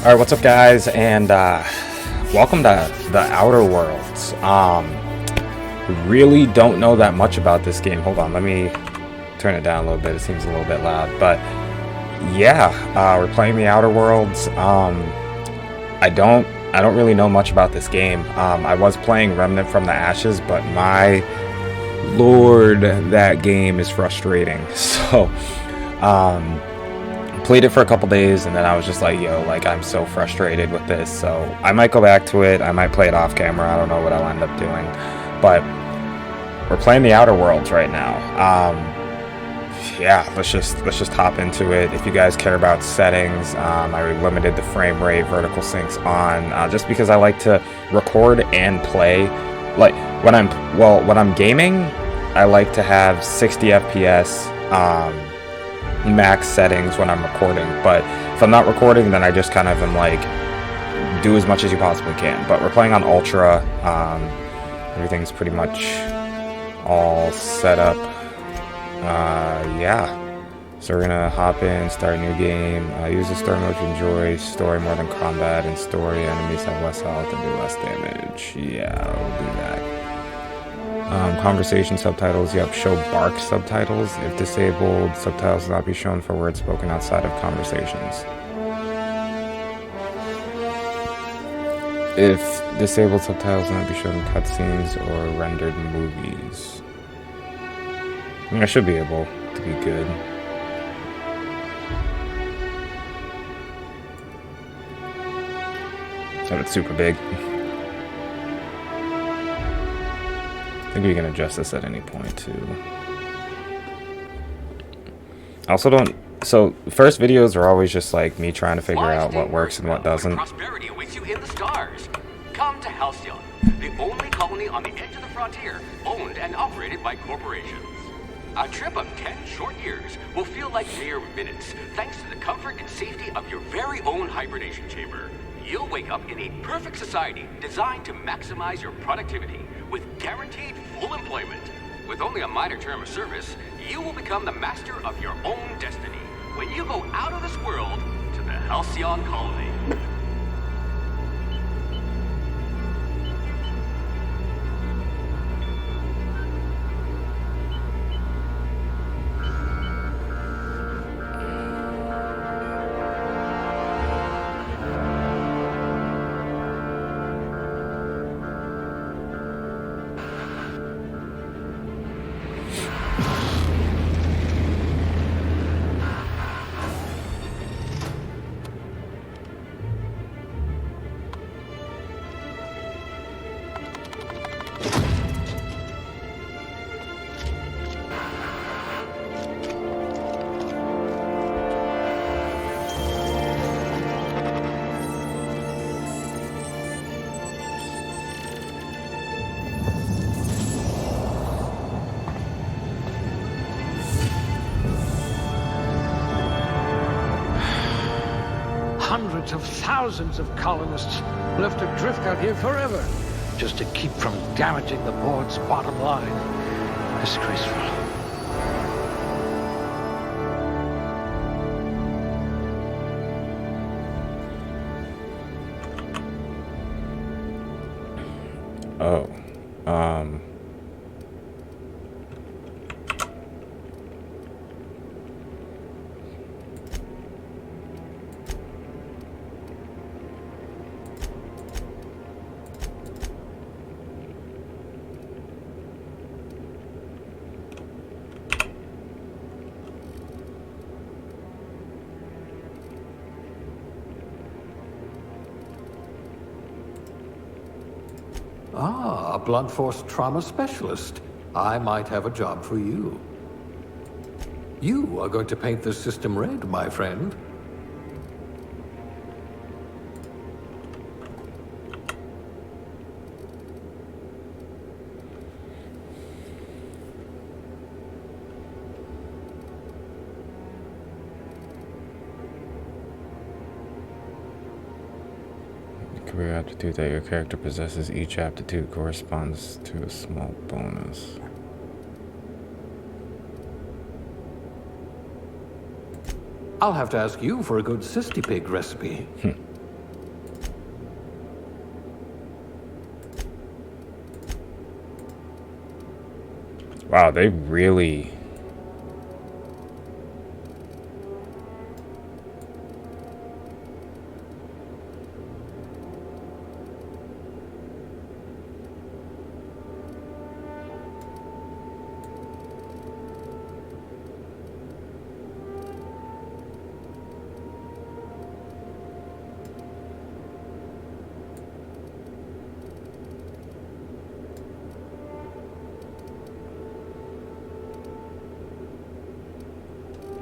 Alright, what's up guys, and welcome to the Outer Worlds. Really don't know that much about this game. Hold on, let me turn it down a little bit. It seems a little bit loud, but yeah, we're playing the Outer Worlds. I don't really know much about this game. I was playing Remnant from the Ashes, but my lord, that game is frustrating. So, played it for a couple days, and then I was just like, yo, like, I'm so frustrated with this. So I might go back to it. I might play it off camera. I don't know what I'll end up doing, but we're playing the Outer Worlds right now. Yeah, let's just hop into it. If you guys care about settings, I limited the frame rate, vertical syncs on, just because I like to record and play. Like when I'm gaming, I like to have 60 FPS max settings when I'm recording. But if I'm not recording, then I just kind of am like, do as much as you possibly can. But we're playing on Ultra. Everything's pretty much all set up. Yeah, so we're gonna hop in, start a new game. Use the story mode to enjoy story more than combat, and story enemies have less health and do less damage. Yeah, we'll do that. Conversation subtitles, yep, show bark subtitles. If disabled, subtitles will not be shown for words spoken outside of conversations. If disabled, subtitles will not be shown in cutscenes or rendered movies. I mean, I should be able to be good. So it's super big. I think we can adjust this at any point too. I also don't. So first videos are always just like me trying to figure out what works and what doesn't. Prosperity awaits you in the stars. Come to Halcyon, the only colony on the edge of the frontier, owned and operated by corporations. A trip of 10 short years will feel like mere minutes, thanks to the comfort and safety of your very own hibernation chamber. You'll wake up in a perfect society designed to maximize your productivity with guaranteed full employment. With only a minor term of service, you will become the master of your own destiny when you go out of this world to the Halcyon colony. Hundreds of thousands of colonists left adrift out here forever, just to keep from damaging the board's bottom line. Disgraceful. Oh, Ah, a blunt force trauma specialist. I might have a job for you. You are going to paint this system red, my friend. career aptitude that your character possesses. Each aptitude corresponds to a small bonus. I'll have to ask you for a good cysty pig recipe. Wow, they really...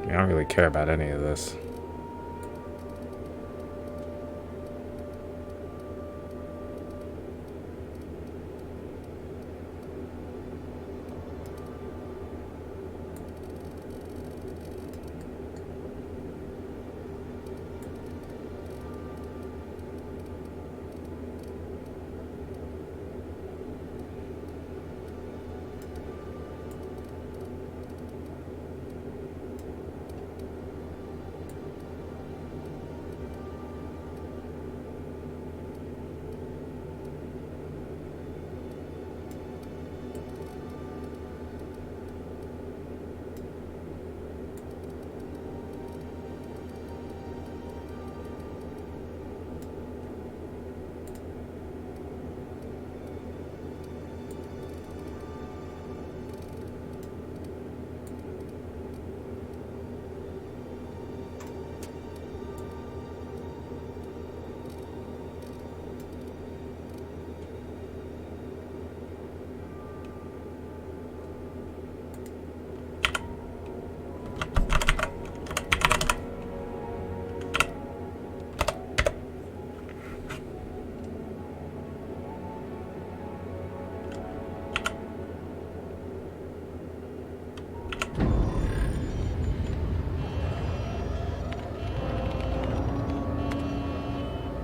I don't really care about any of this.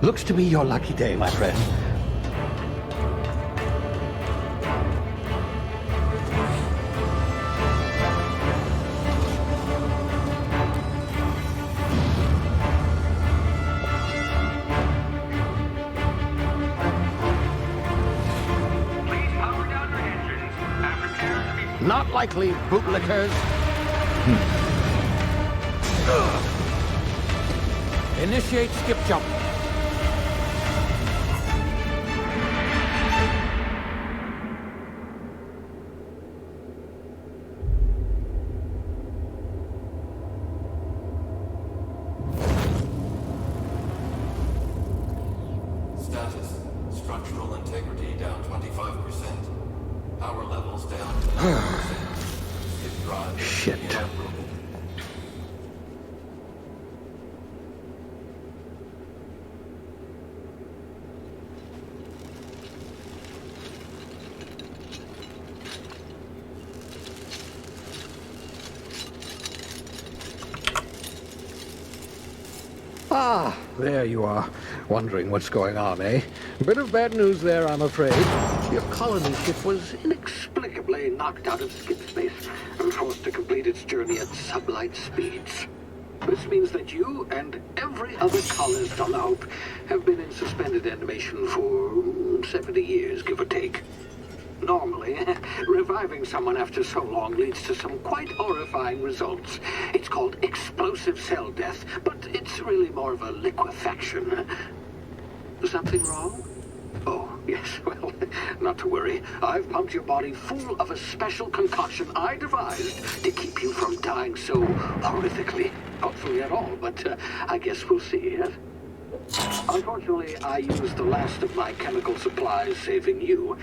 Looks to be your lucky day, my friend. Please power down your engines and prepare to be... Not likely, bootlickers. Initiate skip jump. Status. Structural integrity down 25%. Power levels down to 90%. Skip drive Shit. inoperable. Ah, there you are. Wondering what's going on, eh? Bit of bad news there, I'm afraid. Your colony ship was inexplicably knocked out of skip space and forced to complete its journey at sublight speeds. This means that you and every other colonist on the Hope have been in suspended animation for 70 years, give or take. Normally, reviving someone after so long leads to some quite horrifying results. It's called explosive cell death, but it's really more of a liquefaction. Something wrong? Oh, yes, well, not to worry. I've pumped your body full of a special concoction I devised to keep you from dying so horrifically. Hopefully at all, but I guess we'll see, yes? Unfortunately, I used the last of my chemical supplies saving you.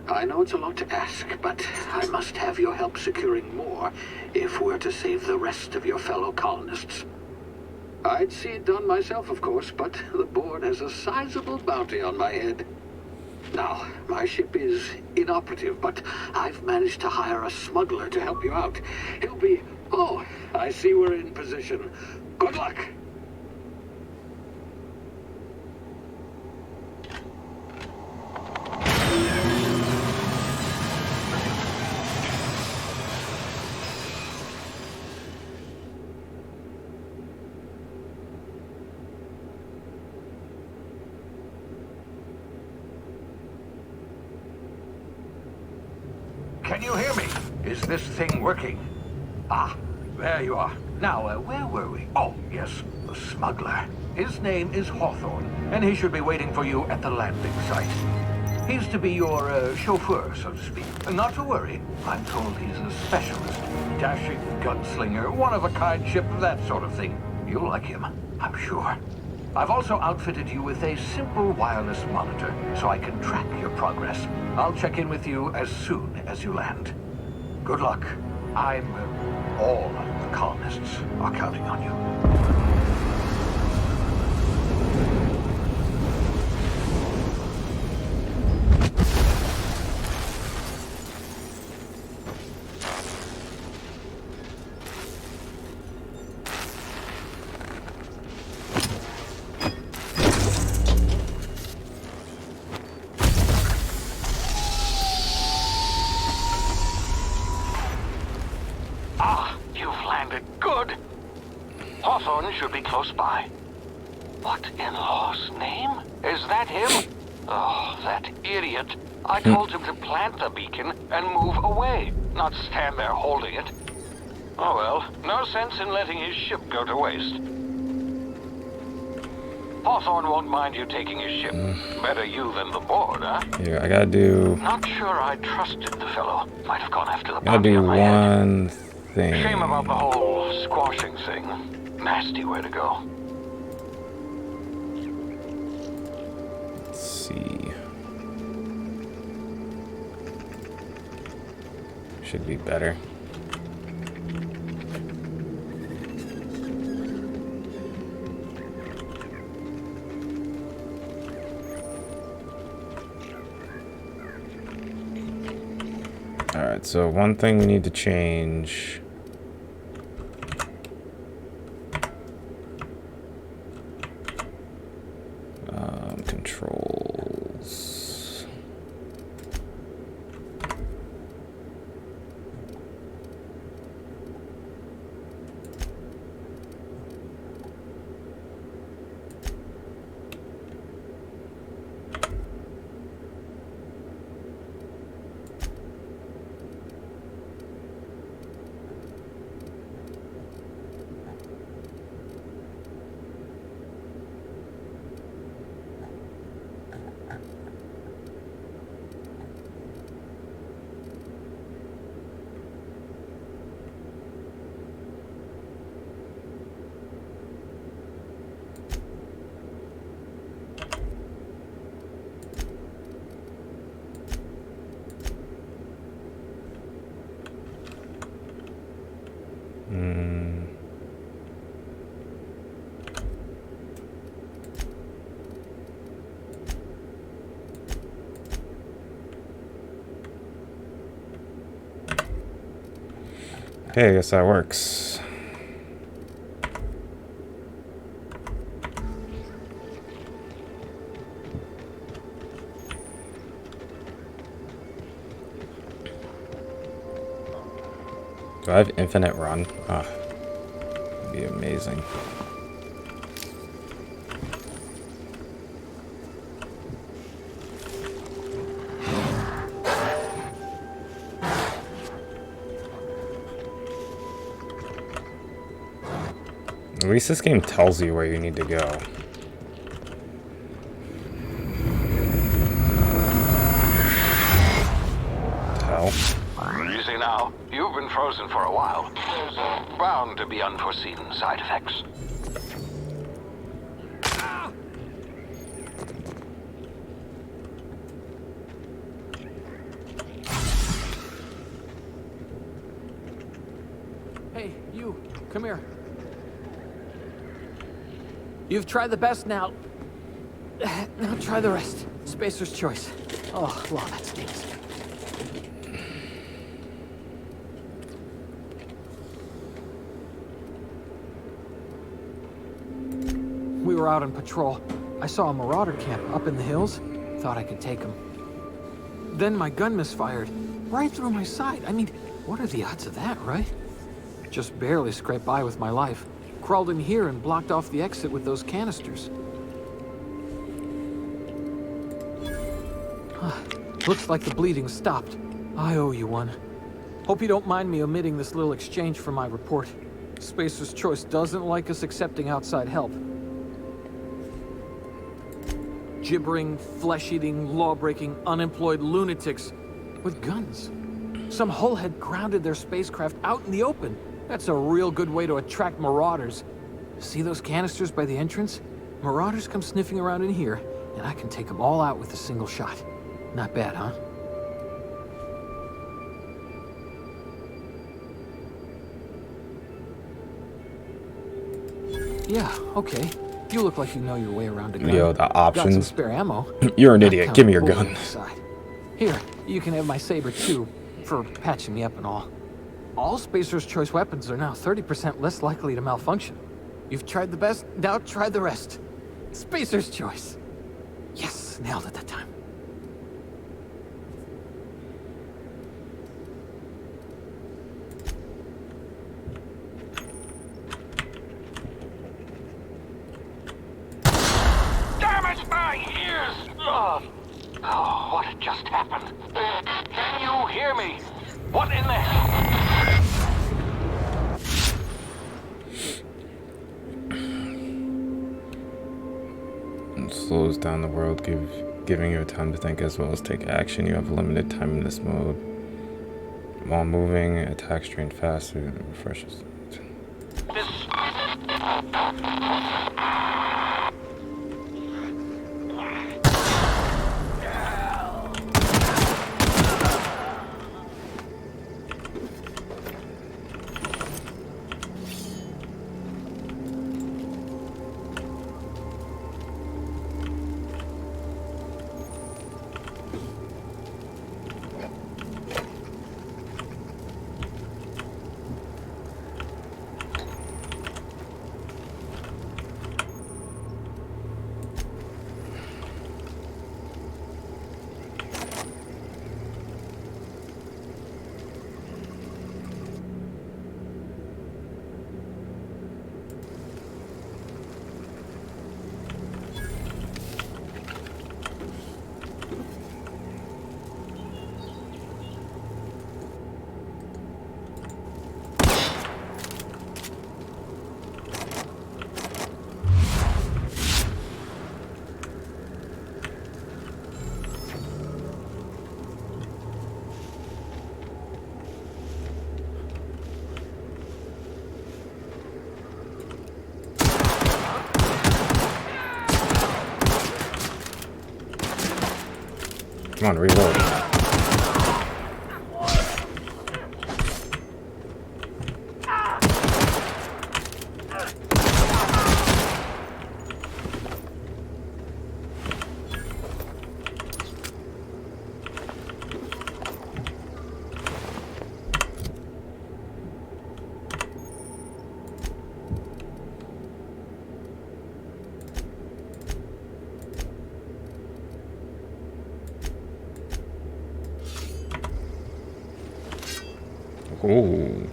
I know it's a lot to ask, but I must have your help securing more if we're to save the rest of your fellow colonists. I'd see it done myself, of course, but the board has a sizable bounty on my head. Now, my ship is inoperative, but I've managed to hire a smuggler to help you out. He'll be... Oh, I see we're in position. Good luck! Can you hear me? Is this thing working? Ah, there you are. Now, where were we? Oh, yes, the smuggler. His name is Hawthorne, and he should be waiting for you at the landing site. He's to be your chauffeur, so to speak. Not to worry. I'm told he's a specialist. Dashing gunslinger, one-of-a-kind ship, that sort of thing. You'll like him, I'm sure. I've also outfitted you with a simple wireless monitor, so I can track your progress. I'll check in with you as soon as you land. Good luck. All the colonists are counting on you. Good. Hawthorne should be close by. What in law's name? Is that him? Oh, that idiot. I told him to plant the beacon and move away, not stand there holding it. Oh well, no sense in letting his ship go to waste. Hawthorne won't mind you taking his ship. Better you than the board, huh? Here, I gotta do... Not sure I trusted the fellow. Might have gone after the I gotta bounty do on my head. one thing. Shame about the whole squashing thing. Nasty way to go. Let's see. Should be better. Alright, so one thing we need to change. Controls. Okay, I guess that works. Do I have infinite run? Ah, that'd be amazing. At least this game tells you where you need to go. Hell. Easy now. You've been frozen for a while. There's bound to be unforeseen side effects. Hey, you. Come here. You've tried the best now. Now try the rest. Spacer's choice. Oh, law, that stinks. We were out on patrol. I saw a marauder camp up in the hills. Thought I could take him. Then my gun misfired. Right through my side. I mean, what are the odds of that, right? Just barely scraped by with my life. Crawled in here and blocked off the exit with those canisters. Looks like the bleeding stopped. I owe you one. Hope you don't mind me omitting this little exchange from my report. Spacer's Choice doesn't like us accepting outside help. Gibbering, flesh-eating, law-breaking, unemployed lunatics with guns. Some hullhead grounded their spacecraft out in the open. That's a real good way to attract marauders. See those canisters by the entrance? Marauders come sniffing around in here, and I can take them all out with a single shot. Not bad, huh? Yeah, okay. You look like you know your way around a gun. Yo, the Got some options. spare ammo. You're an Not idiot. Give me your counting gun. bullets aside. Here, you can have my saber too, for patching me up and all. All Spacer's Choice weapons are now 30% less likely to malfunction. You've tried the best, now try the rest. Spacer's Choice. Yes, nailed it that time. Damn it, my ears! Oh, what had just happened? Can you hear me? What in the hell? It slows down the world, giving you time to think as well as take action. You have limited time in this mode. While moving, attacks drain faster and refreshes. This... Come on, reload. Ooh.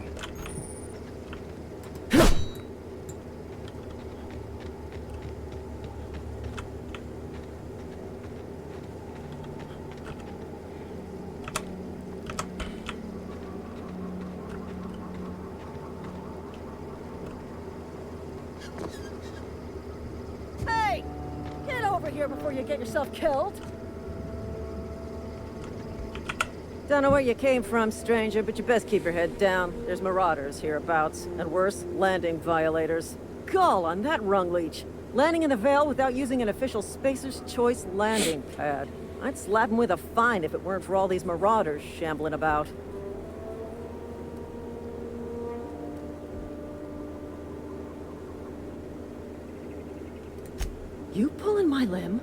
Hey! Get over here before you get yourself killed! Don't know where you came from, stranger, but you best keep your head down. There's marauders hereabouts, and worse, landing violators. Gall on that rung leech. Landing in the Vale without using an official Spacer's Choice landing pad. I'd slap him with a fine if it weren't for all these marauders shambling about. You pulling my limb?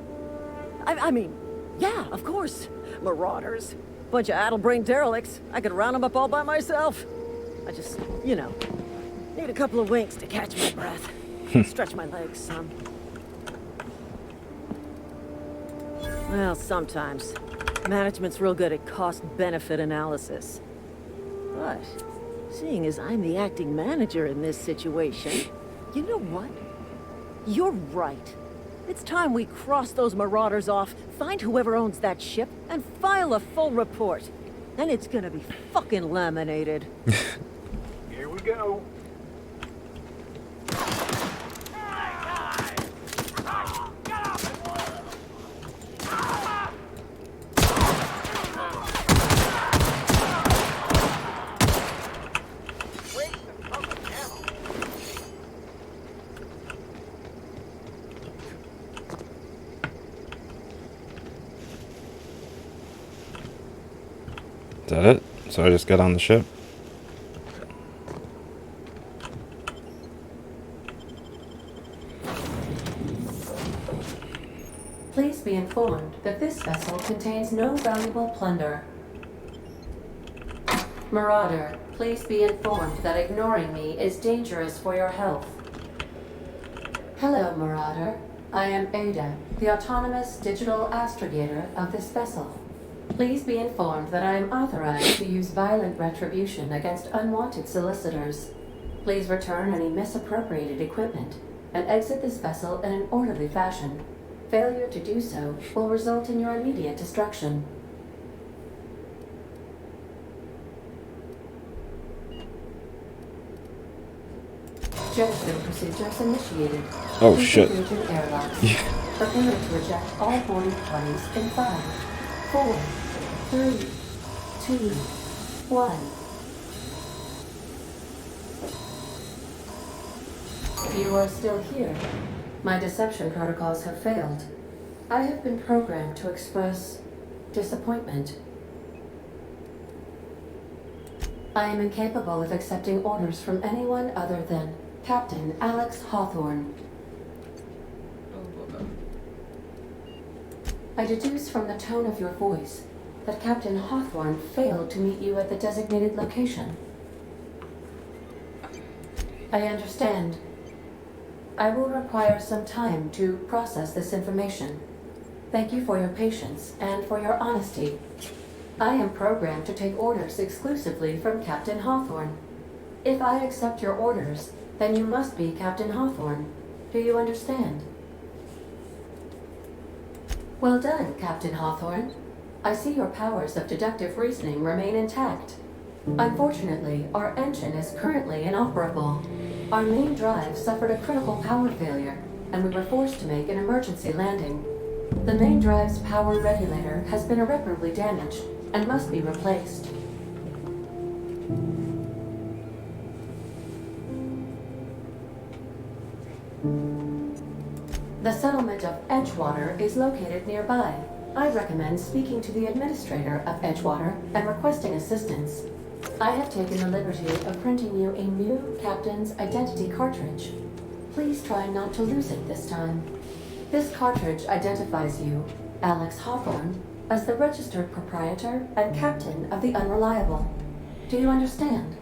I mean, yeah, of course. Marauders. Bunch of addle-brained derelicts. I could round them up all by myself. I just, you know, need a couple of winks to catch my breath. Stretch my legs some. Well, sometimes. Management's real good at cost-benefit analysis. But, seeing as I'm the acting manager in this situation, you know what? You're right. It's time we cross those marauders off, find whoever owns that ship, and file a full report. And it's gonna be fucking laminated. Here we go. Is that it? So I just get on the ship? Please be informed that this vessel contains no valuable plunder. Marauder, please be informed that ignoring me is dangerous for your health. Hello, Marauder. I am Ada, the autonomous digital astrogator of this vessel. Please be informed that I am authorized to use violent retribution against unwanted solicitors. Please return any misappropriated equipment and exit this vessel in an orderly fashion. Failure to do so will result in your immediate destruction. Jettison procedures initiated. Oh, shit. Disengaging airlocks. Prepare to eject all boarding parties in 5, 4, 3, 2, 1. You are still here. My deception protocols have failed. I have been programmed to express disappointment. I am incapable of accepting orders from anyone other than Captain Alex Hawthorne. I deduce from the tone of your voice that Captain Hawthorne failed to meet you at the designated location. I understand. I will require some time to process this information. Thank you for your patience and for your honesty. I am programmed to take orders exclusively from Captain Hawthorne. If I accept your orders, then you must be Captain Hawthorne. Do you understand? Well done, Captain Hawthorne. I see your powers of deductive reasoning remain intact. Unfortunately, our engine is currently inoperable. Our main drive suffered a critical power failure, and we were forced to make an emergency landing. The main drive's power regulator has been irreparably damaged and must be replaced. The settlement of Edgewater is located nearby. I recommend speaking to the administrator of Edgewater and requesting assistance. I have taken the liberty of printing you a new captain's identity cartridge. Please try not to lose it this time. This cartridge identifies you, Alex Hawthorne, as the registered proprietor and captain of the Unreliable. Do you understand?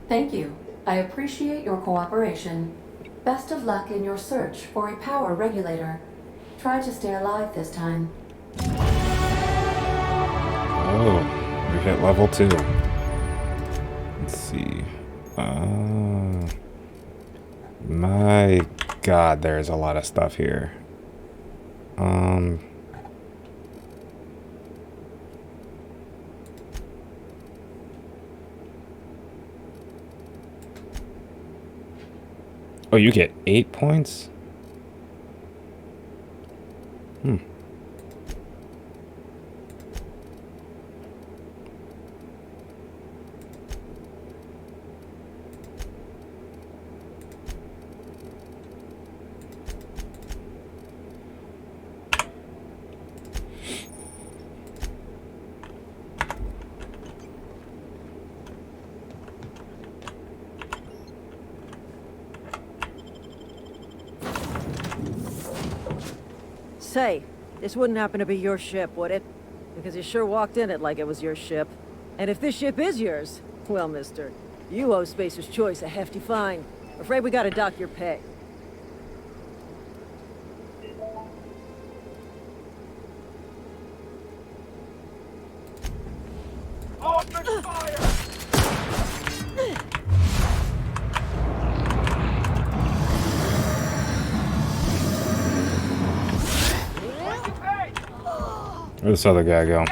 Thank you. I appreciate your cooperation. Best of luck in your search for a power regulator. Try to stay alive this time. Oh, we hit level 2. Let's see. My God, there's a lot of stuff here. Oh, you get 8 points? Say, this wouldn't happen to be your ship, would it? Because you sure walked in it like it was your ship. And if this ship is yours, well, mister, you owe Spacer's Choice a hefty fine. Afraid we gotta dock your pay. Open fire! Where'd this other guy go?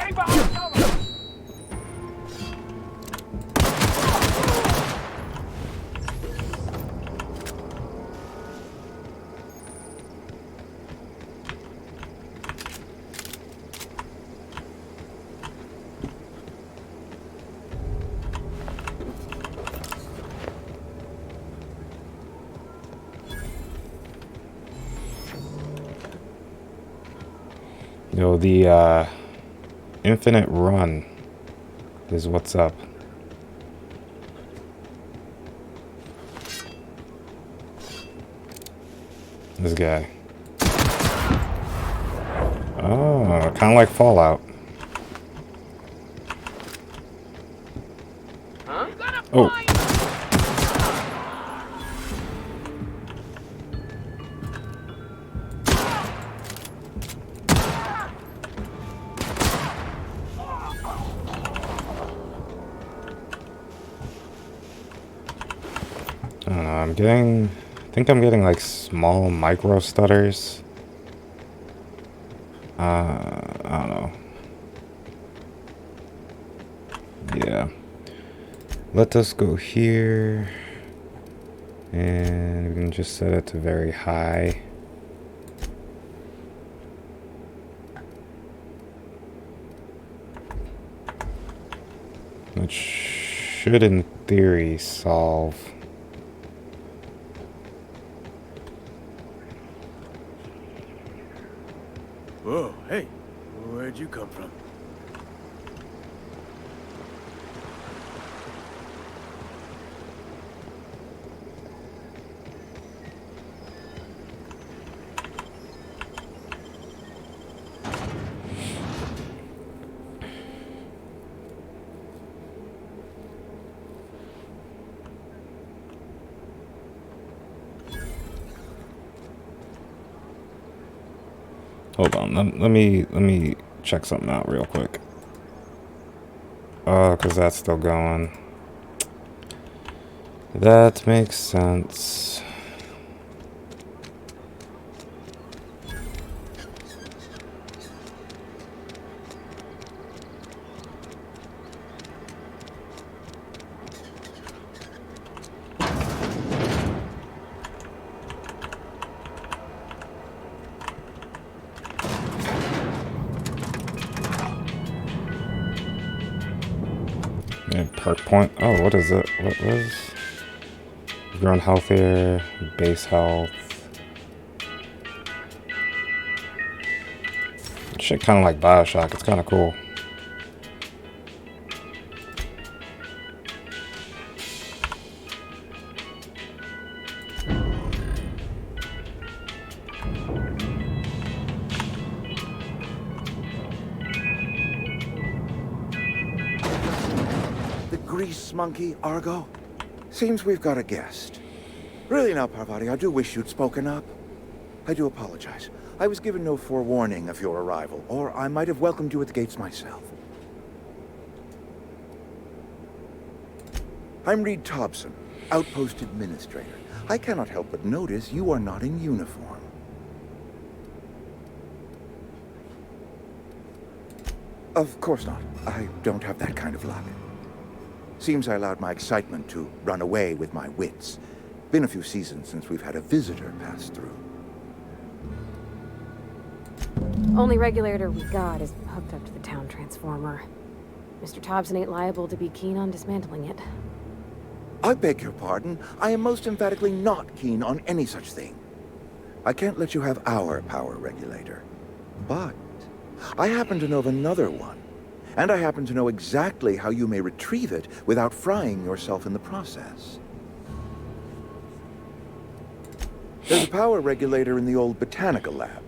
Yo, the infinite run is what's up. This guy. Oh, kind of like Fallout. Oh. I don't know, I think I'm getting like small micro stutters. I don't know. Yeah. Let us go here. And we can just set it to very high. Which should in theory solve. Whoa, hey, where'd you come from? Hold on, let me check something out real quick. Oh, because that's still going. That makes sense. Perk point. Oh, what is it? What was? Grown healthier, base health. Shit, kind of like Bioshock. It's kind of cool. Grease monkey, Argo? Seems we've got a guest. Really now, Parvati, I do wish you'd spoken up. I do apologize. I was given no forewarning of your arrival, or I might have welcomed you at the gates myself. I'm Reed Thompson, Outpost Administrator. I cannot help but notice you are not in uniform. Of course not. I don't have that kind of luck. Seems I allowed my excitement to run away with my wits. Been a few seasons since we've had a visitor pass through. Only regulator we got is hooked up to the town transformer. Mr. Thompson ain't liable to be keen on dismantling it. I beg your pardon. I am most emphatically not keen on any such thing. I can't let you have our power regulator. But I happen to know of another one. And I happen to know exactly how you may retrieve it without frying yourself in the process. There's a power regulator in the old botanical lab.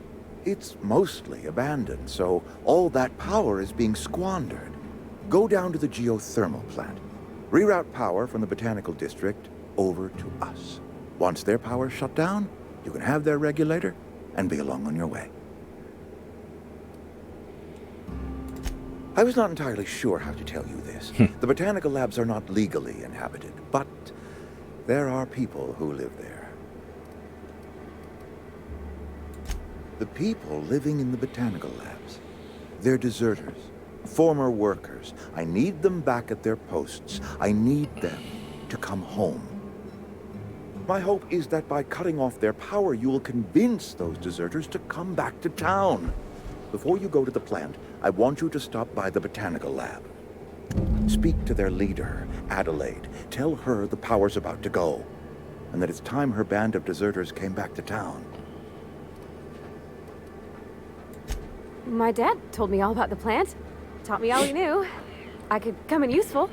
It's mostly abandoned, so all that power is being squandered. Go down to the geothermal plant. Reroute power from the botanical district over to us. Once their power's shut down, you can have their regulator and be along on your way. I was not entirely sure how to tell you this. The botanical labs are not legally inhabited, but there are people who live there. The people living in the botanical labs, They're deserters, former workers. I need them back at their posts. I need them to come home. My hope is that by cutting off their power, you will convince those deserters to come back to town. Before you go to the plant, I want you to stop by the botanical lab. Speak to their leader, Adelaide. Tell her the power's about to go, and that it's time her band of deserters came back to town. My dad told me all about the plant. Taught me all he knew. I could come in useful.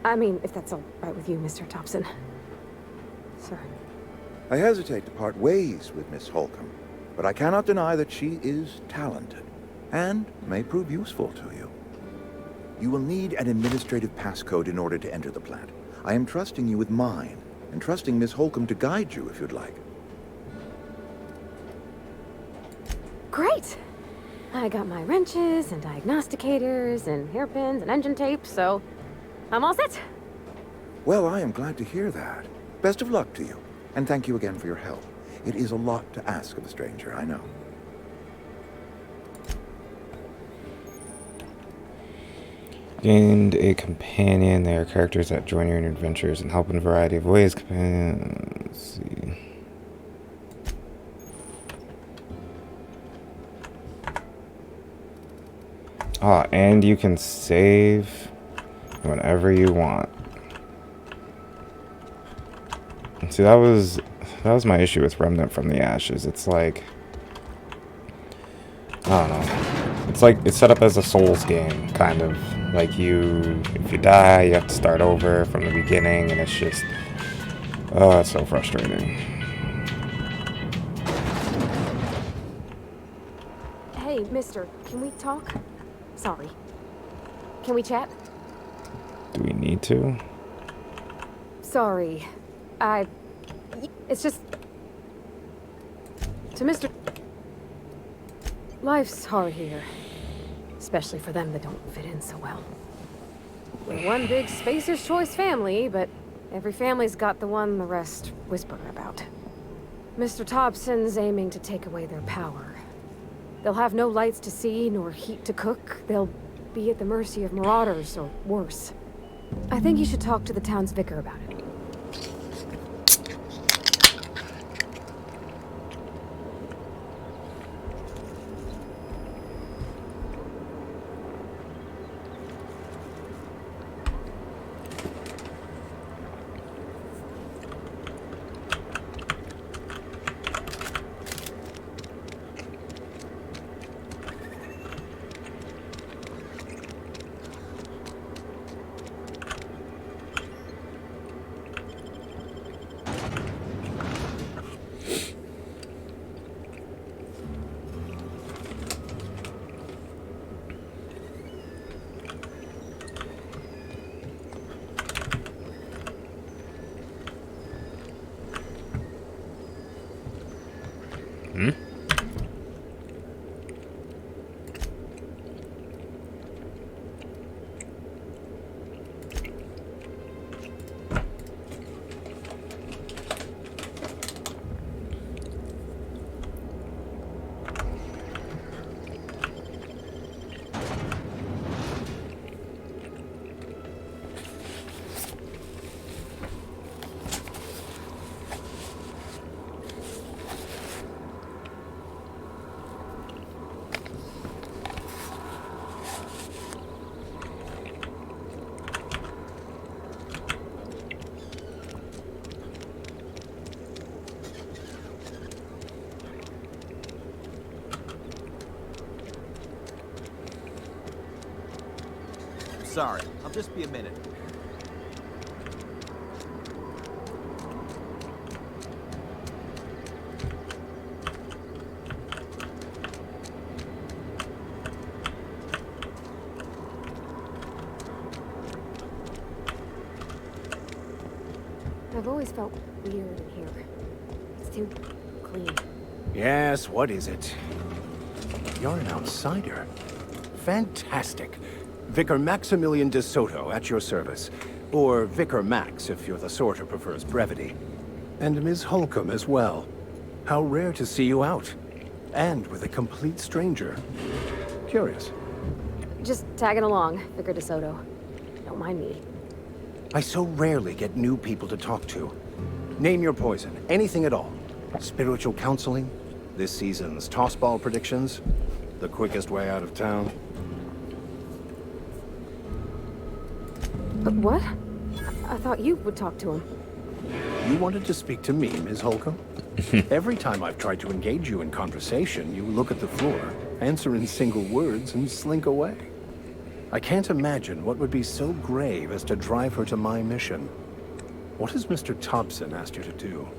I mean, if that's all right with you, Mr. Thompson. Sir. I hesitate to part ways with Miss Holcomb, but I cannot deny that she is talented, and may prove useful to you. You will need an administrative passcode in order to enter the plant. I am trusting you with mine, and trusting Miss Holcomb to guide you if you'd like. Great! I got my wrenches and diagnosticators and hairpins and engine tape, so I'm all set. Well, I am glad to hear that. Best of luck to you, and thank you again for your help. It is a lot to ask of a stranger, I know. Gained a companion. They are characters that join you in your adventures and help in a variety of ways. Let's see. Ah, and you can save whenever you want. See, that was my issue with Remnant from the Ashes. It's like, I don't know. It's like it's set up as a Souls game, kind of. Like if you die, you have to start over from the beginning, and it's just, oh, it's so frustrating. Hey, mister, can we talk? Sorry. Can we chat? Do we need to? Sorry. It's just... To Mr... Life's hard here. Especially for them that don't fit in so well. We're one big Spacer's Choice family, but every family's got the one the rest whisper about. Mr. Thompson's aiming to take away their power. They'll have no lights to see, nor heat to cook. They'll be at the mercy of marauders, or worse. I think you should talk to the town's vicar about it. Sorry, I'll just be a minute. I've always felt weird in here. It's too clean. Yes, what is it? You're an outsider. Fantastic. Vicar Maximilian de Soto at your service. Or Vicar Max, if you're the sort who prefers brevity. And Ms. Holcomb as well. How rare to see you out. And with a complete stranger. curious. Just tagging along, Vicar DeSoto. Don't mind me. I so rarely get new people to talk to. Name your poison, anything at all. Spiritual counseling, this season's tossball predictions, the quickest way out of town. But what? I thought you would talk to him. You wanted to speak to me, Ms. Holcomb? Every time I've tried to engage you in conversation, you look at the floor, answer in single words, and slink away. I can't imagine what would be so grave as to drive her to my mission. What has Mr. Thompson asked you to do?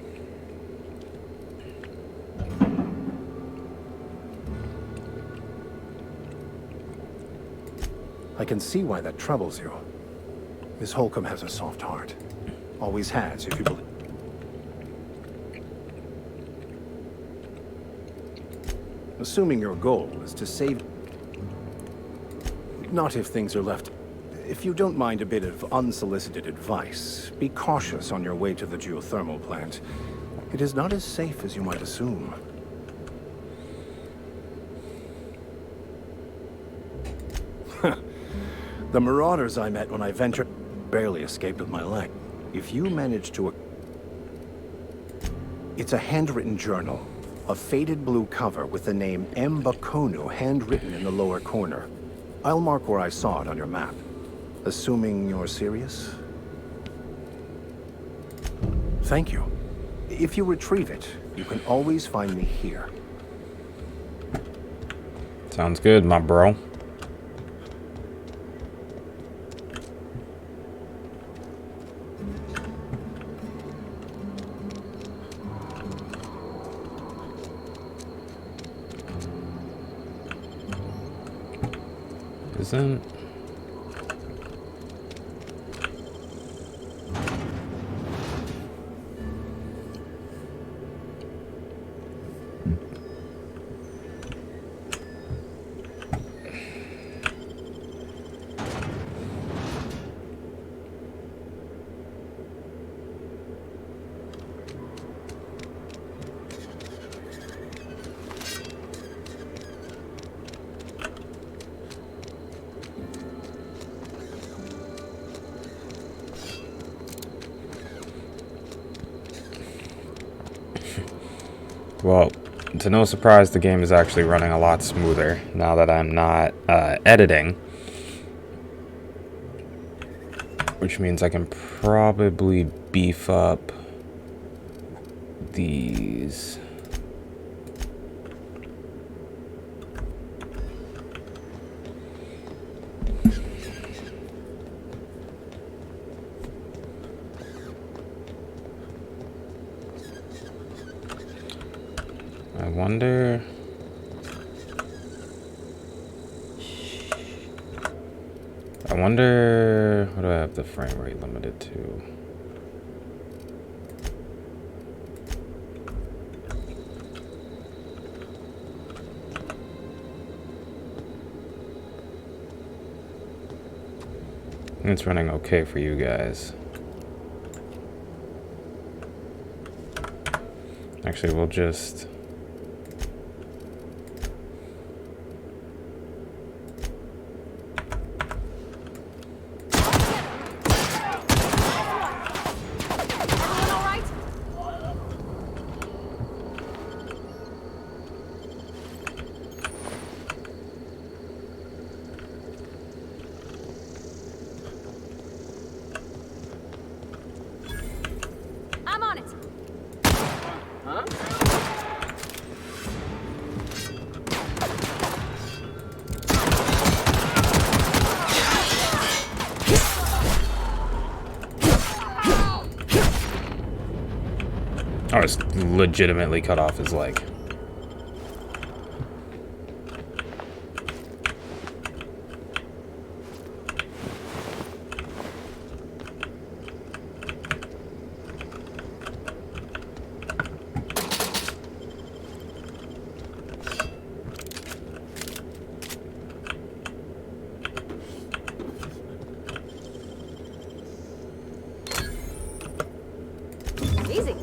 I can see why that troubles you. Miss Holcomb has a soft heart. Always has, if you believe. Assuming your goal is to save... Not if things are left... If you don't mind a bit of unsolicited advice, be cautious on your way to the geothermal plant. It is not as safe as you might assume. The marauders I met when I ventured barely escaped with my life. If you manage to... It's a handwritten journal. A faded blue cover with the name M. Bakonu handwritten in the lower corner. I'll mark where I saw it on your map. Assuming you're serious? Thank you. If you retrieve it, you can always find me here. Sounds good, my bro. Isn't... Well, to no surprise, the game is actually running a lot smoother now that I'm not editing. Which means I can probably beef up these. I wonder... what do I have the frame rate limited to? It's running okay for you guys. Actually, we'll just... I'm on it. I was legitimately cut off his leg. Easy.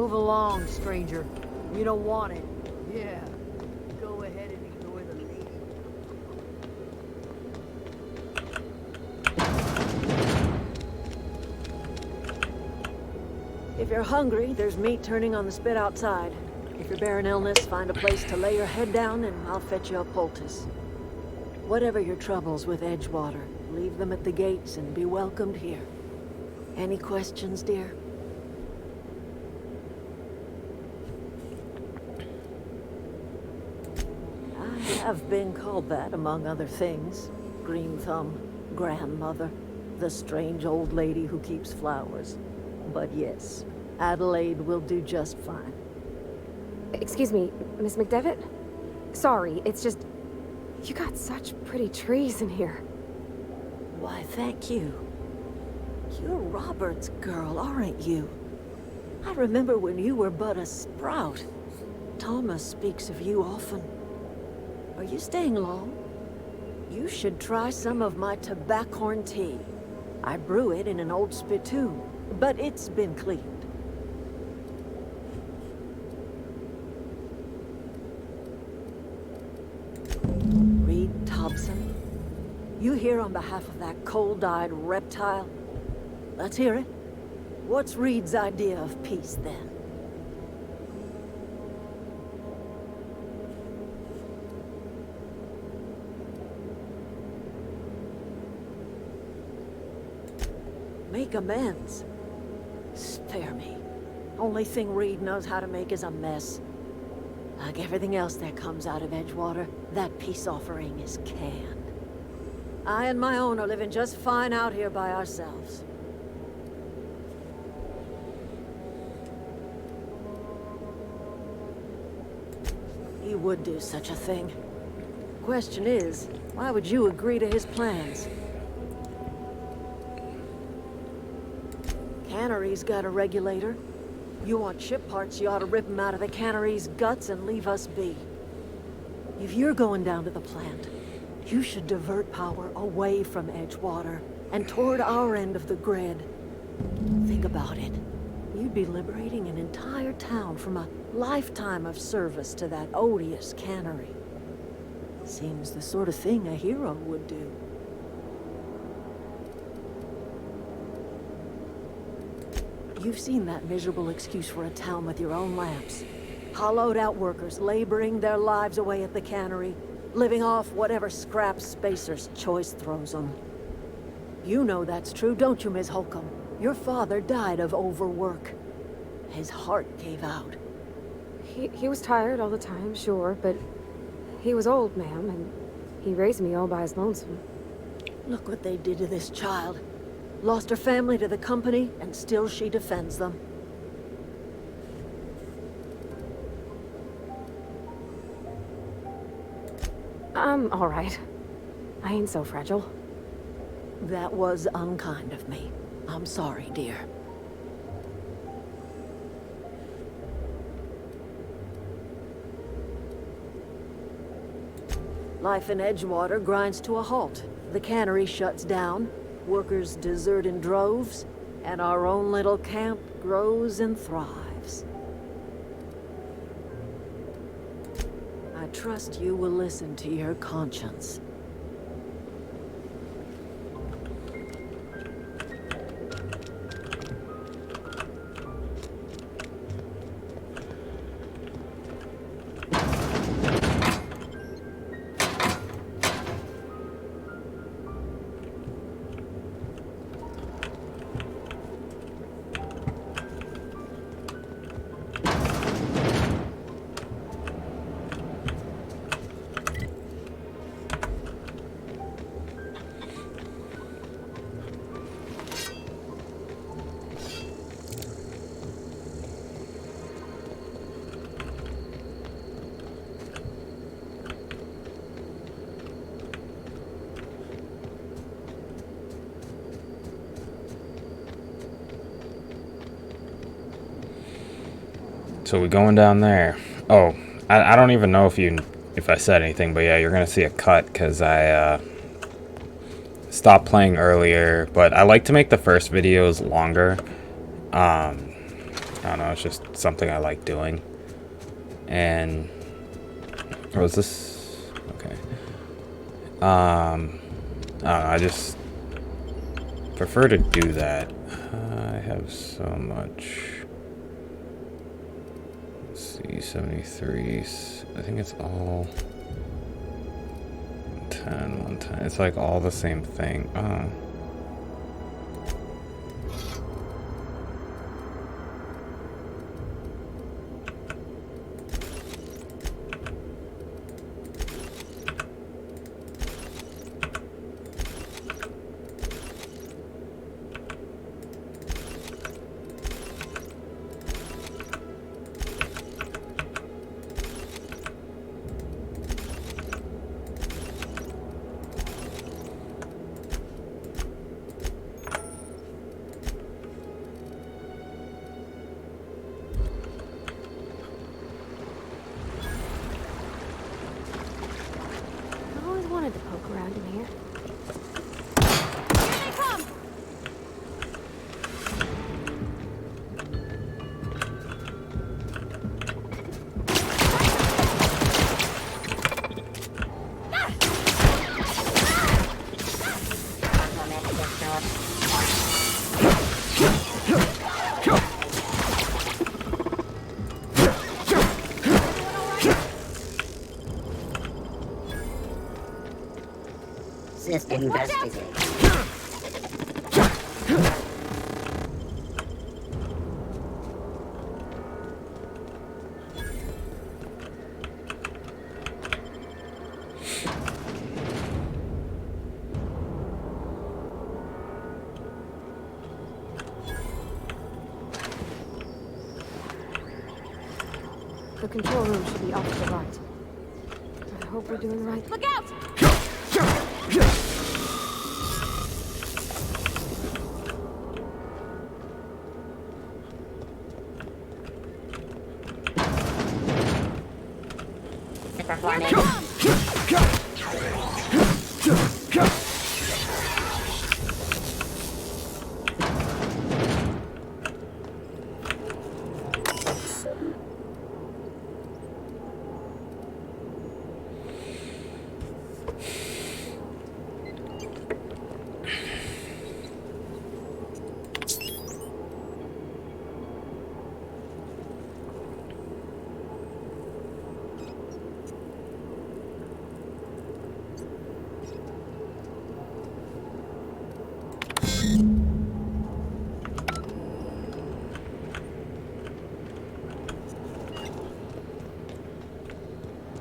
Move along, stranger. You don't want it. Yeah. Go ahead and enjoy the lady. If you're hungry, there's meat turning on the spit outside. If you're bearing illness, find a place to lay your head down and I'll fetch you a poultice. Whatever your troubles with Edgewater, leave them at the gates and be welcomed here. Any questions, dear? I have been called that, among other things. Green Thumb, grandmother, the strange old lady who keeps flowers. But yes, Adelaide will do just fine. Excuse me, Miss McDevitt? Sorry, it's just... You got such pretty trees in here. Why, thank you. You're Robert's girl, aren't you? I remember when you were but a sprout. Thomas speaks of you often. Are you staying long? You should try some of my tobaccorn tea. I brew it in an old spittoon, but it's been cleaned. Reed Thompson? You here on behalf of that cold-eyed reptile? Let's hear it. What's Reed's idea of peace, then? Make amends. Spare me. Only thing Reed knows how to make is a mess. Like everything else that comes out of Edgewater, that peace offering is canned. I and my own are living just fine out here by ourselves. He would do such a thing. Question is, why would you agree to his plans? Cannery's got a regulator. You want ship parts, you ought to rip them out of the cannery's guts and leave us be. If you're going down to the plant, you should divert power away from Edgewater and toward our end of the grid. Think about it. You'd be liberating an entire town from a lifetime of service to that odious cannery. Seems the sort of thing a hero would do. You've seen that miserable excuse for a town with your own lamps. Hollowed out workers laboring their lives away at the cannery, living off whatever scrap Spacer's choice throws them. You know that's true, don't you, Ms. Holcomb? Your father died of overwork. His heart gave out. He was tired all the time, sure, but he was old, ma'am, and he raised me all by his lonesome. Look what they did to this child. Lost her family to the company, and still she defends them. I'm all right. I ain't so fragile. That was unkind of me. I'm sorry, dear. Life in Edgewater grinds to a halt. The cannery shuts down, workers desert in droves, and our own little camp grows and thrives. I trust you will listen to your conscience. So we going down there. Oh, I don't even know if I said anything, but yeah, you're gonna see a cut because I stopped playing earlier. But I like to make the first videos longer, I don't know, it's just something I like doing. And was this okay? I don't know, I just prefer to do that. I have so much. Let's see, 73. I think it's all 110, 110. It's like all the same thing. Oh. To poke around in here. Here they come! Investigate. The control room should be off to the right. I hope we're doing right. Look out!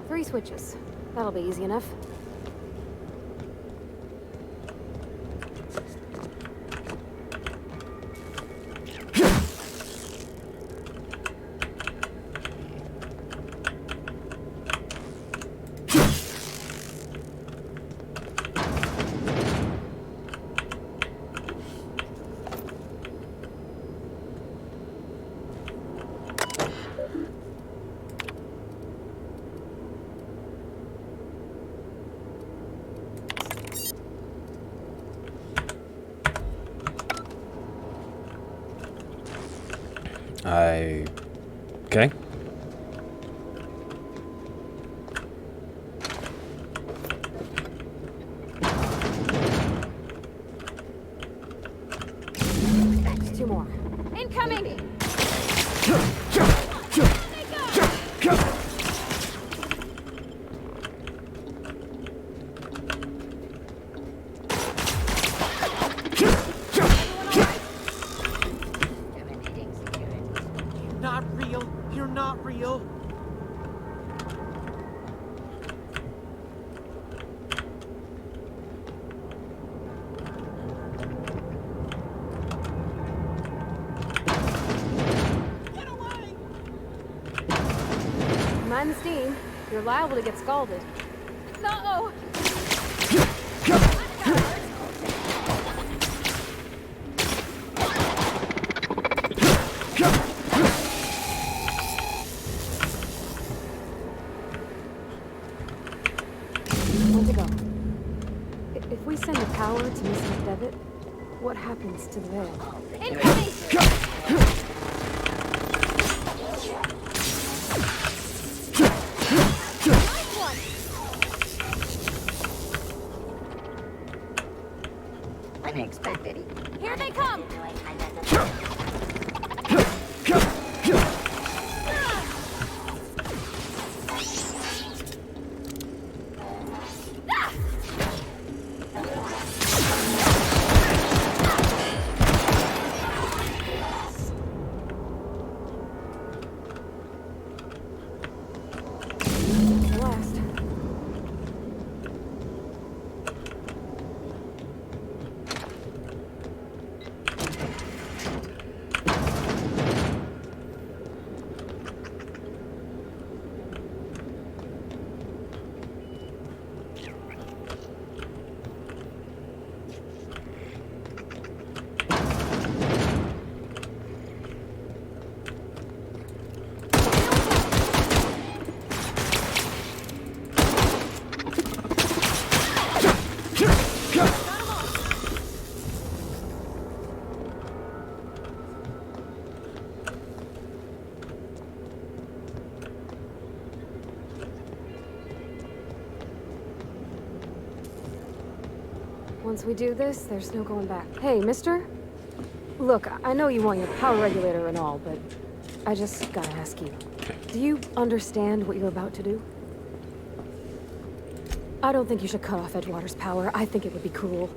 Three switches. That'll be easy enough. Okay. Two more. Incoming! Mind the steam. You're liable to get scalded. No! Where'd it go? If we send the power to Miss McDevitt, what happens to the veil? Incoming! Unexpected. Here they come! Last. Once we do this, there's no going back. Hey, mister? Look, I know you want your power regulator and all, but I just gotta ask you. Do you understand what you're about to do? I don't think you should cut off Edgewater's power. I think it would be cruel.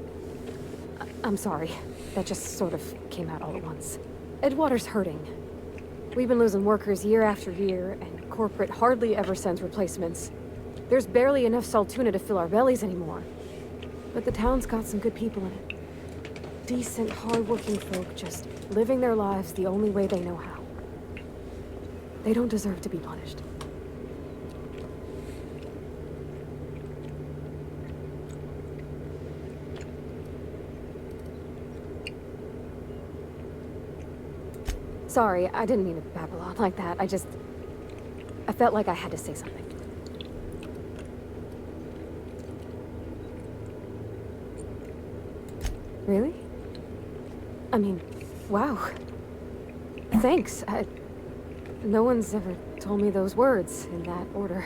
I'm sorry. That just sort of came out all at once. Edgewater's hurting. We've been losing workers year after year, and corporate hardly ever sends replacements. There's barely enough Saltuna to fill our bellies anymore. But the town's got some good people in it. Decent, hard-working folk just living their lives the only way they know how. They don't deserve to be punished. Sorry, I didn't mean to babble on like that. I felt like I had to say something. Really? I mean, wow. Thanks. No one's ever told me those words in that order.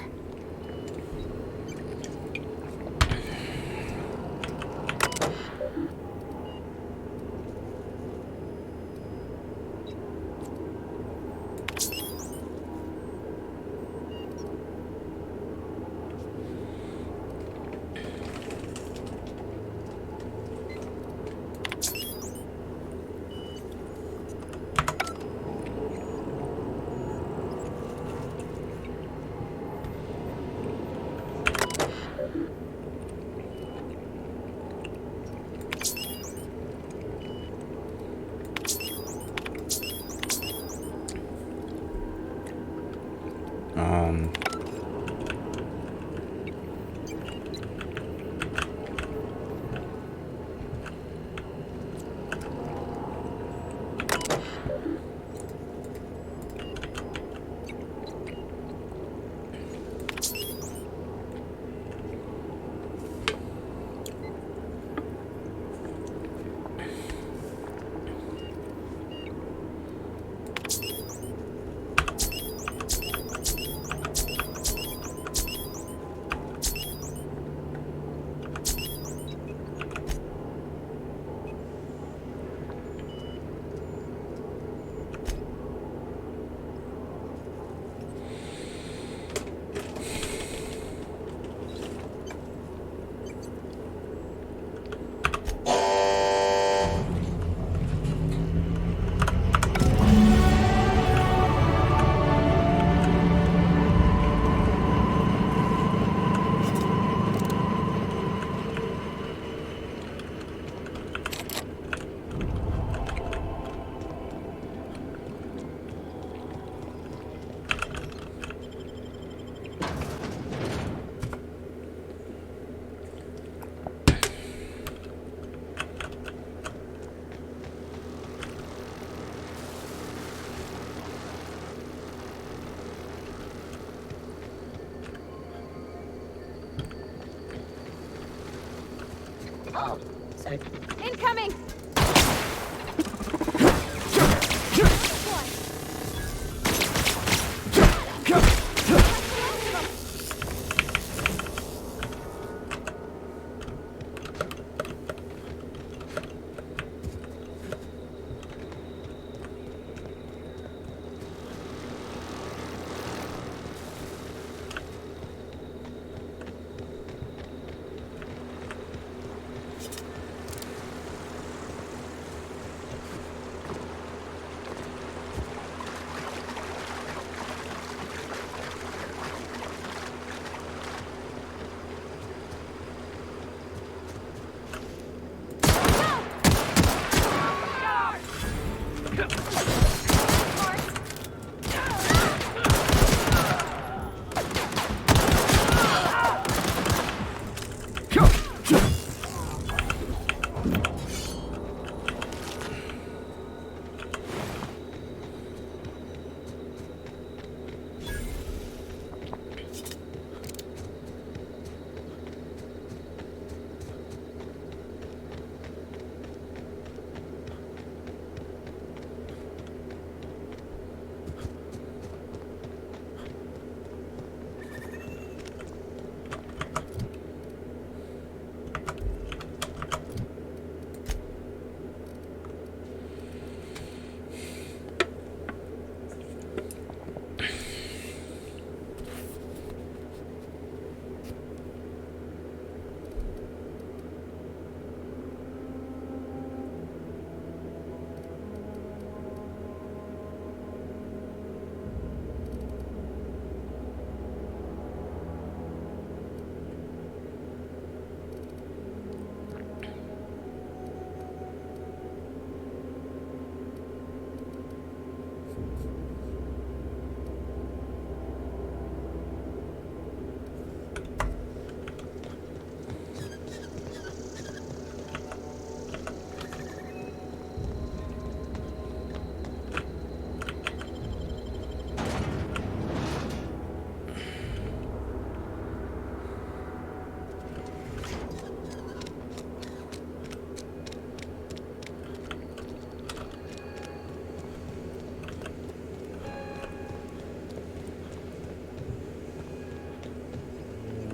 Incoming!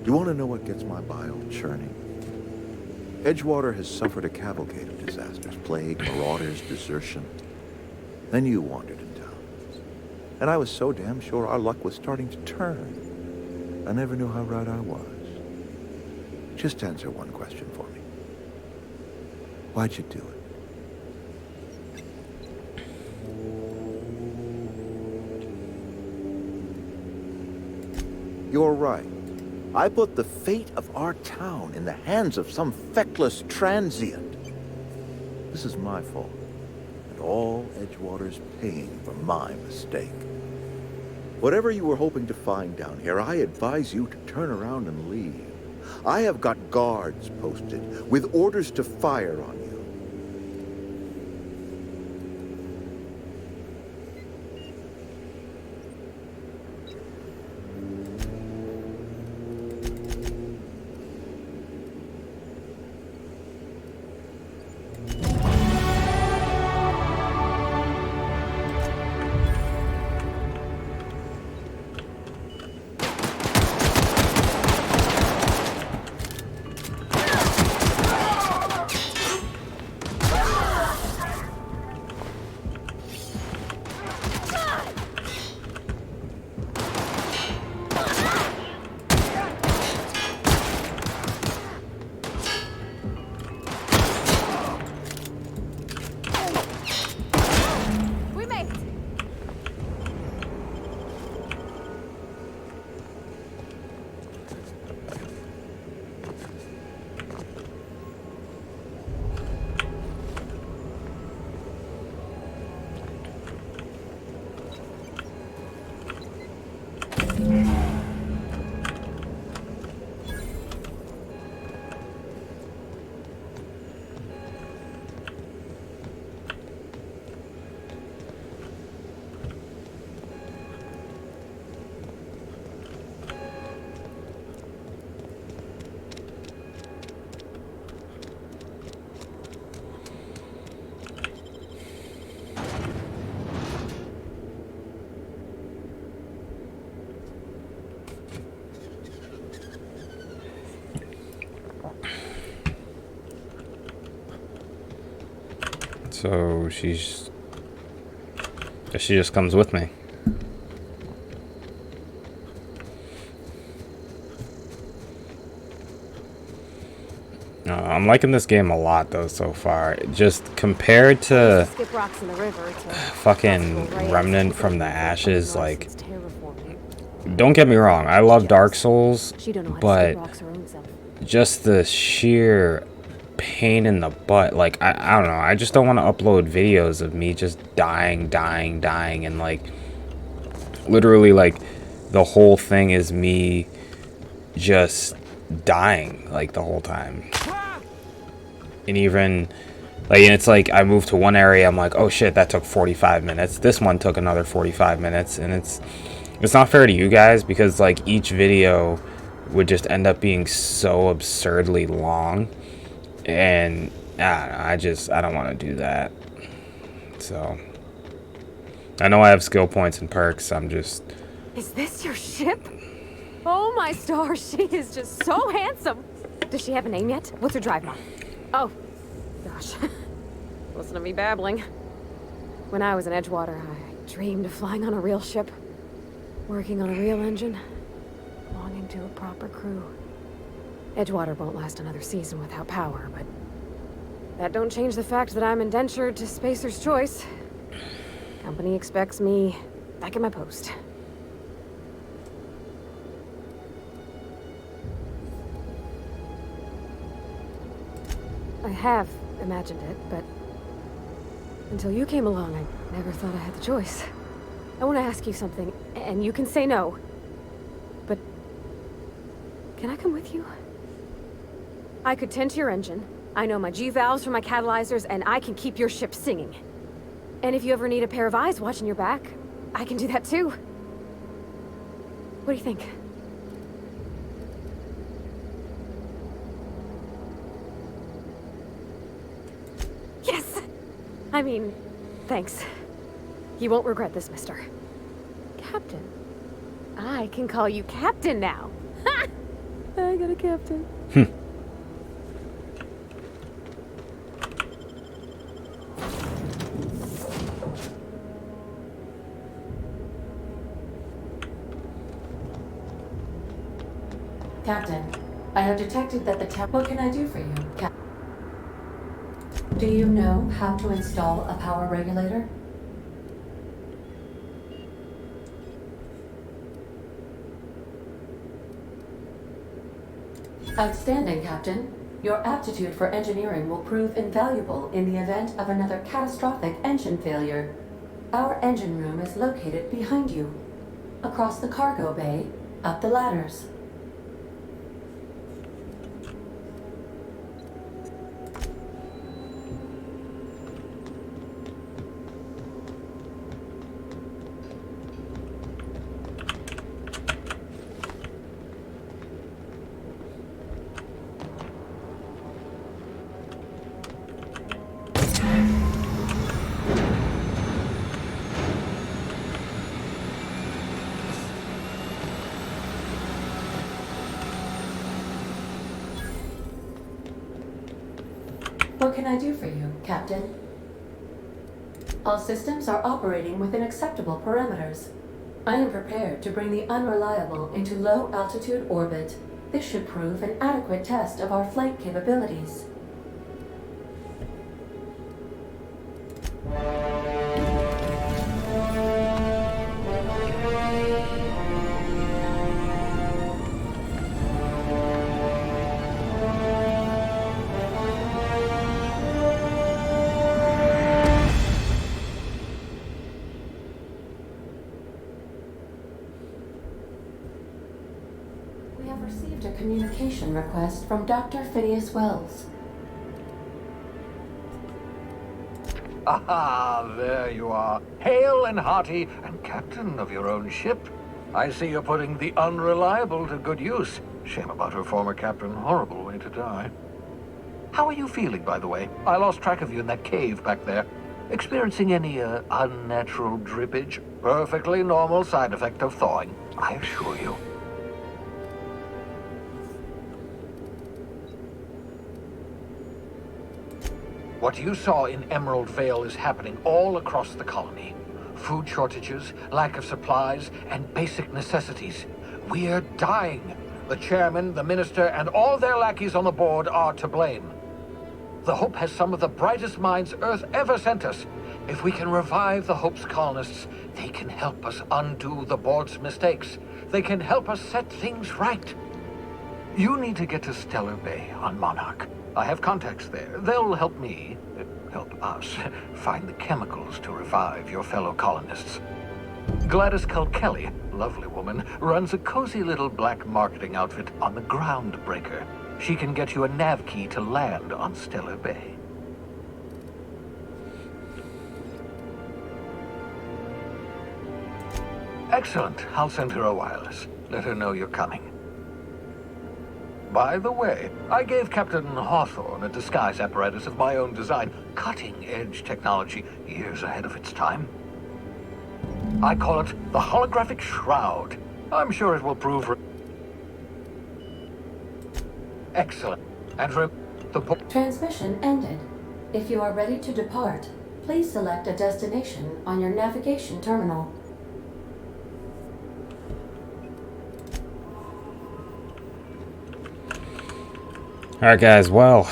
You want to know what gets my bile churning? Edgewater has suffered a cavalcade of disasters. Plague, marauders, desertion. Then you wandered in town. And I was so damn sure our luck was starting to turn. I never knew how right I was. Just answer one question for me. Why'd you do it? You're right. I put the fate of our town in the hands of some feckless transient. This is my fault. And all Edgewater's paying for my mistake. Whatever you were hoping to find down here, I advise you to turn around and leave. I have got guards posted with orders to fire on you. So she just comes with me. I'm liking this game a lot though so far. Just compared to Skip rocks in the river to fucking Remnant from the Ashes, like, don't get me wrong, I love Dark Souls, but just the sheer pain in the butt, like, I don't know, I just don't want to upload videos of me just dying, and like, literally, like, the whole thing is me just dying, like, the whole time. And even, like, and it's like, I moved to one area, I'm like, oh shit, that took 45 minutes, this one took another 45 minutes, and it's not fair to you guys, because, like, each video would just end up being so absurdly long. And I don't know, I don't want to do that. So I know I have skill points and perks. I'm just. Is this your ship? Oh my stars, she is just so handsome. Does she have a name yet? What's her drive mod? Oh, gosh. Listen to me babbling. When I was in Edgewater, I dreamed of flying on a real ship, working on a real engine, belonging to a proper crew. Edgewater won't last another season without power, but that don't change the fact that I'm indentured to Spacer's Choice. Company expects me back at my post. I have imagined it, but until you came along, I never thought I had the choice. I want to ask you something, and you can say no, but can I come with you? I could tend to your engine. I know my G-valves for my catalyzers, and I can keep your ship singing. And if you ever need a pair of eyes watching your back, I can do that too. What do you think? Yes! I mean, thanks. You won't regret this, mister. Captain. I can call you Captain now. Ha! I got a captain. Captain, I have detected that the tower... What can I do for you, Captain? Do you know how to install a power regulator? Outstanding, Captain. Your aptitude for engineering will prove invaluable in the event of another catastrophic engine failure. Our engine room is located behind you. Across the cargo bay, up the ladders. What can I do for you, Captain? All systems are operating within acceptable parameters. I am prepared to bring the unreliable into low-altitude orbit. This should prove an adequate test of our flight capabilities. We have received a communication request from Dr. Phineas Wells. Ah, there you are. Hale and hearty, and captain of your own ship. I see you're putting the unreliable to good use. Shame about her former captain. Horrible way to die. How are you feeling, by the way? I lost track of you in that cave back there. Experiencing any, unnatural drippage? Perfectly normal side effect of thawing, I assure you. What you saw in Emerald Vale is happening all across the colony. Food shortages, lack of supplies, and basic necessities. We're dying. The chairman, the minister, and all their lackeys on the board are to blame. The Hope has some of the brightest minds Earth ever sent us. If we can revive the Hope's colonists, they can help us undo the board's mistakes. They can help us set things right. You need to get to Stellar Bay on Monarch. I have contacts there. They'll help me, help us, find the chemicals to revive your fellow colonists. Gladys Kelly, lovely woman, runs a cozy little black marketing outfit on the Groundbreaker. She can get you a nav key to land on Stellar Bay. Excellent. I'll send her a wireless. Let her know you're coming. By the way, I gave Captain Hawthorne a disguise apparatus of my own design, cutting-edge technology, years ahead of its time. I call it the holographic shroud. I'm sure it will prove... Excellent. And the... Transmission ended. If you are ready to depart, please select a destination on your navigation terminal. Alright guys, well,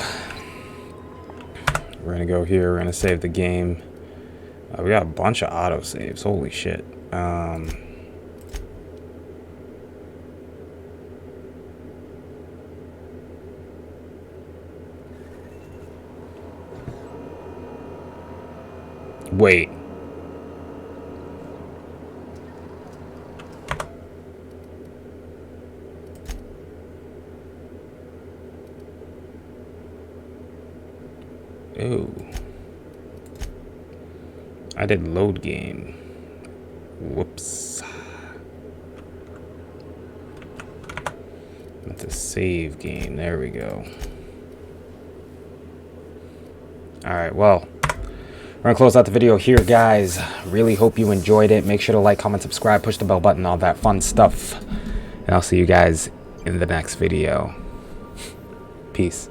we're gonna go here, we're gonna save the game. We got a bunch of autosaves, holy shit. Wait. Ooh. I did load game. Whoops. That's a save game. There we go. Alright, well. We're gonna close out the video here, guys. Really hope you enjoyed it. Make sure to like, comment, subscribe, push the bell button, all that fun stuff. And I'll see you guys in the next video. Peace.